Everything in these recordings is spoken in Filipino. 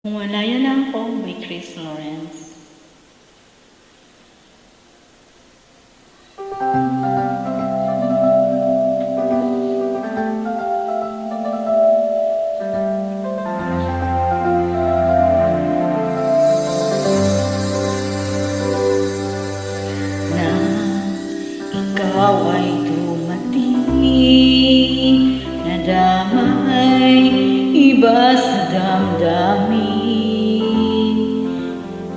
Malaya lang po by Chris Lawrence. Na ikaw ay dumating, nadamay iba sa damdamin,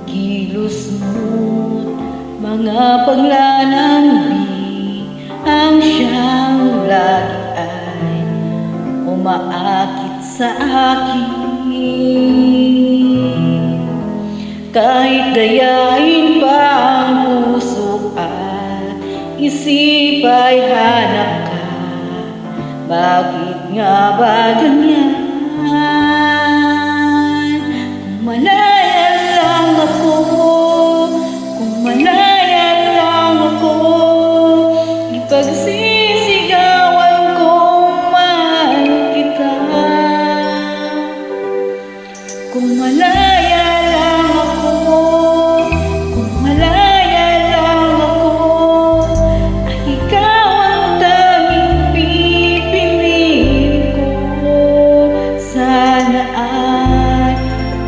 kilos mo't mga paglalambing ang siyang lagi ay umaakit sa akin. Kahit dayain pa ang puso at isip ay hanap ka, bakit nga ba ganyan? Kung malaya lang ako, kung malaya lang ako, ipagsisigawan kong mahal kita. Kung malaya lang ako, kung malaya lang ako, ay ikaw ang tanging pipiliin ko. Sana ay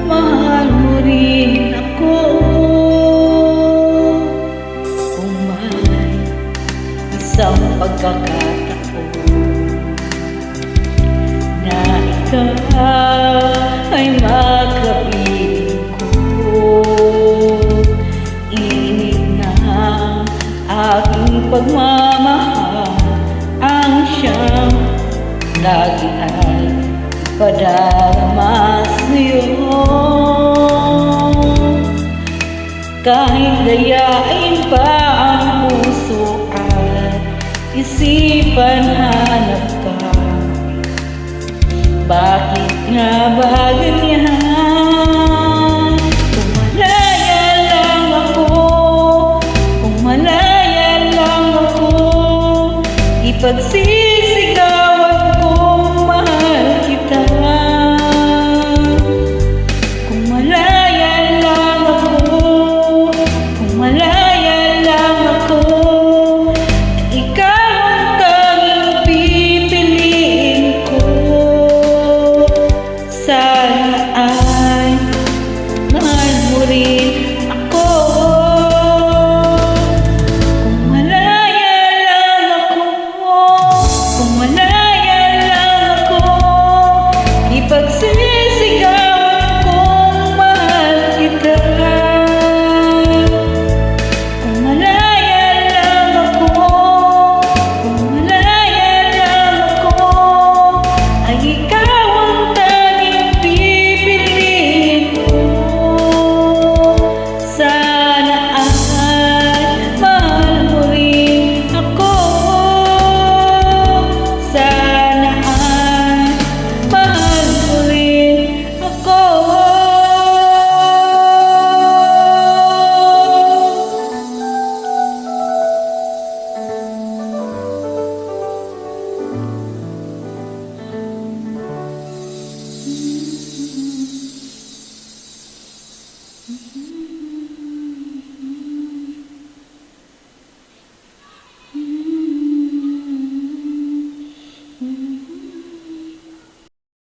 mahal mo rin ako. Kung may isang pagkakataon na ikaw ay makapiling ko, init na aking pagmamahal ang siyang lagi ay ipadarama sa'yo. Kahit dayain pa ang puso at isipan hanap ka, bakit nga ba ganyan? Kung malaya lang ako, kung malaya lang ako,